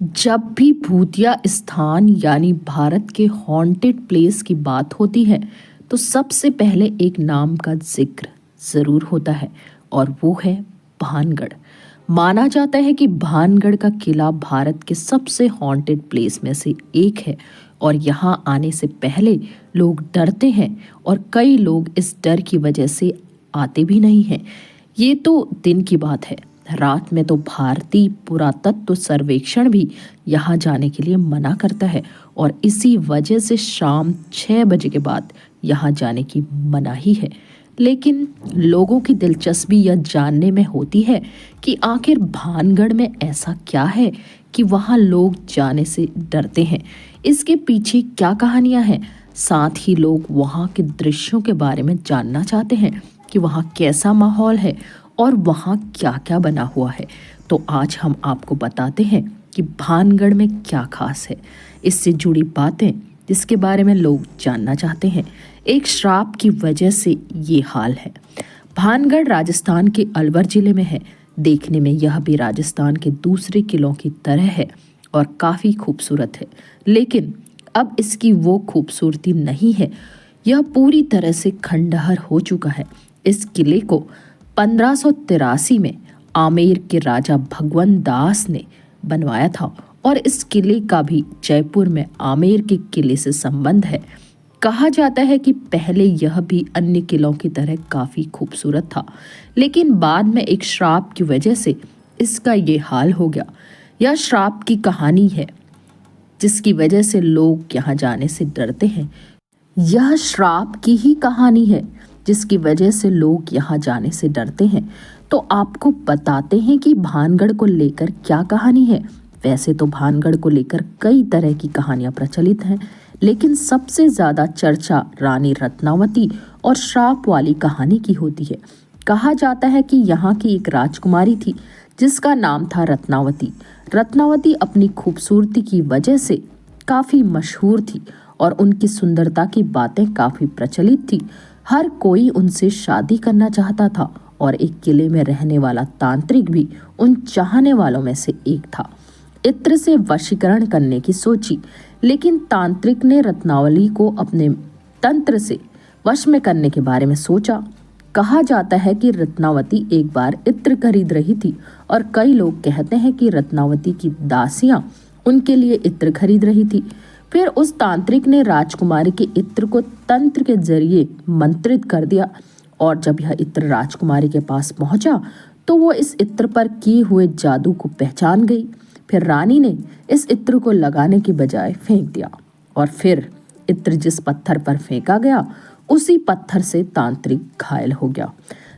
जब भी भूतिया स्थान यानी भारत के हॉन्टेड प्लेस की बात होती है तो सबसे पहले एक नाम का जिक्र जरूर होता है और वो है भानगढ़। माना जाता है कि भानगढ़ का किला भारत के सबसे हॉन्टेड प्लेस में से एक है और यहाँ आने से पहले लोग डरते हैं और कई लोग इस डर की वजह से आते भी नहीं हैं। ये तो दिन की बात है। रात में तो भारतीय पुरातत्व सर्वेक्षण भी यहाँ जाने के लिए मना करता है और इसी वजह से शाम 6 बजे के बाद यहाँ जाने की मनाही है। लेकिन लोगों की दिलचस्पी यह जानने में होती है कि आखिर भानगढ़ में ऐसा क्या है कि वहाँ लोग जाने से डरते हैं। इसके पीछे क्या कहानियाँ हैं। साथ ही लोग वहाँ के दृश्यों के बारे में जानना चाहते हैं कि वहाँ कैसा माहौल है और वहाँ क्या क्या बना हुआ है। तो आज हम आपको बताते हैं कि भानगढ़ में क्या खास है, इससे जुड़ी बातें जिसके बारे में लोग जानना चाहते हैं। एक श्राप की वजह से ये हाल है। भानगढ़ राजस्थान के अलवर जिले में है। देखने में यह भी राजस्थान के दूसरे किलों की तरह है और काफ़ी खूबसूरत है, लेकिन अब इसकी वो खूबसूरती नहीं है। यह पूरी तरह से खंडहर हो चुका है। इस किले को 1583 में आमेर के राजा भगवंत दास ने बनवाया था और इस किले का भी जयपुर में आमेर के किले से संबंध है। कहा जाता है कि पहले यह भी अन्य किलों की तरह काफ़ी खूबसूरत था, लेकिन बाद में एक श्राप की वजह से इसका ये हाल हो गया। यह श्राप की कहानी है जिसकी वजह से लोग यहाँ जाने से डरते हैं। यह श्राप की ही कहानी है जिसकी वजह से लोग यहाँ जाने से डरते हैं। तो आपको बताते हैं कि भानगढ़ को लेकर क्या कहानी है। वैसे तो भानगढ़ को लेकर कई तरह की कहानियां प्रचलित हैं, लेकिन सबसे ज़्यादा चर्चा रानी रत्नावती और श्राप वाली कहानी की होती है। कहा जाता है कि यहाँ की एक राजकुमारी थी जिसका नाम था रत्नावती। रत्नावती अपनी खूबसूरती की वजह से काफ़ी मशहूर थी और उनकी सुंदरता की बातें काफ़ी प्रचलित थी। हर कोई उनसे शादी करना चाहता था और एक किले में रहने वाला तांत्रिक भी उन चाहने वालों में से एक था। इत्र से वशीकरण करने की सोची, लेकिन तांत्रिक ने रत्नावली को अपने तंत्र से वश में करने के बारे में सोचा। कहा जाता है कि रत्नावती एक बार इत्र खरीद रही थी और कई लोग कहते हैं कि रत्नावती की दासियां उनके लिए इत्र खरीद रही थी। फिर उस तांत्रिक ने राजकुमारी के इत्र को तंत्र के जरिए मंत्रित कर दिया और जब यह इत्र राजकुमारी के पास पहुंचा तो वो इस इत्र पर किए हुए जादू को पहचान गई। फिर रानी ने इस इत्र को लगाने की बजाय फेंक दिया और फिर इत्र जिस पत्थर पर फेंका गया उसी पत्थर से तांत्रिक घायल हो गया।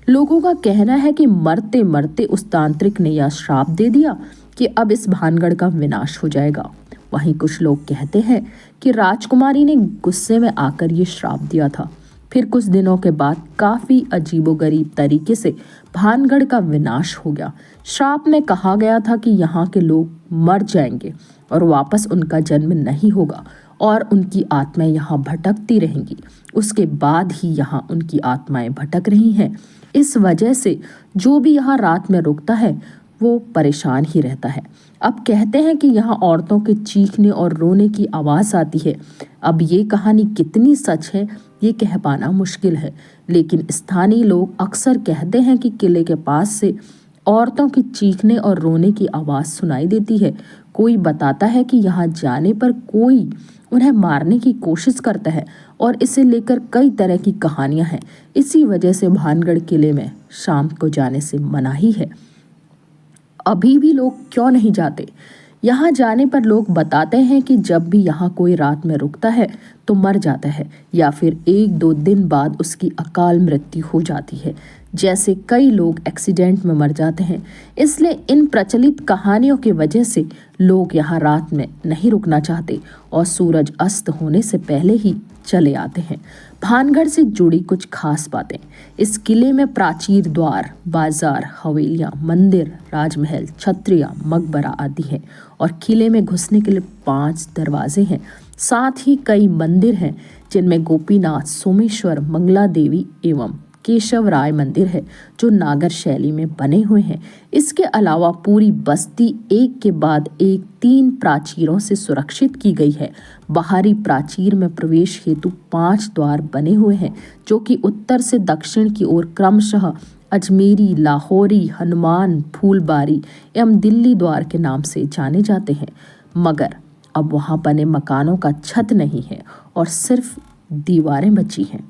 लोगों का कहना है कि मरते मरते उस तांत्रिक ने यह श्राप दे दिया कि अब इस भानगढ़ का विनाश हो जाएगा। वहीं कुछ लोग कहते हैं कि राजकुमारी ने गुस्से में आकर ये श्राप दिया था। फिर कुछ दिनों के बाद काफ़ी अजीबोगरीब तरीके से भानगढ़ का विनाश हो गया। श्राप में कहा गया था कि यहाँ के लोग मर जाएंगे और वापस उनका जन्म नहीं होगा और उनकी आत्माएं यहाँ भटकती रहेंगी। उसके बाद ही यहाँ उनकी आत्माएं भटक रही हैं। इस वजह से जो भी यहाँ रात में रुकता है वो परेशान ही रहता है। अब कहते हैं कि यहाँ औरतों के चीखने और रोने की आवाज़ आती है। अब ये कहानी कितनी सच है ये कह पाना मुश्किल है, लेकिन स्थानीय लोग अक्सर कहते हैं कि किले के पास से औरतों की चीखने और रोने की आवाज़ सुनाई देती है। कोई बताता है कि यहाँ जाने पर कोई उन्हें मारने की कोशिश करता है और इसे लेकर कई तरह की कहानियाँ हैं। इसी वजह से भानगढ़ किले में शाम को जाने से मनाही है। अभी भी लोग क्यों नहीं जाते। यहाँ जाने पर लोग बताते हैं कि जब भी यहाँ कोई रात में रुकता है तो मर जाता है या फिर 1-2 दिन बाद उसकी अकाल मृत्यु हो जाती है। जैसे कई लोग एक्सीडेंट में मर जाते हैं। इसलिए इन प्रचलित कहानियों की वजह से लोग यहाँ रात में नहीं रुकना चाहते और सूरज अस्त होने से पहले ही चले आते हैं। भानगढ़ से जुड़ी कुछ खास बातें। इस किले में प्राचीर द्वार, बाजार, हवेलियाँ, मंदिर, राजमहल, छत्रियाँ, मकबरा आदि हैं और किले में घुसने के लिए 5 दरवाजे हैं। साथ ही कई मंदिर हैं जिनमें गोपीनाथ, सोमेश्वर, मंगला देवी एवं केशव राय मंदिर है जो नागर शैली में बने हुए हैं। इसके अलावा पूरी बस्ती एक के बाद एक 3 प्राचीरों से सुरक्षित की गई है। बाहरी प्राचीर में प्रवेश हेतु 5 द्वार बने हुए हैं जो कि उत्तर से दक्षिण की ओर क्रमशः अजमेरी, लाहौरी, हनुमान, फूलबारी एवं दिल्ली द्वार के नाम से जाने जाते हैं। मगर अब वहां बने मकानों का छत नहीं है और सिर्फ दीवारें बची हैं।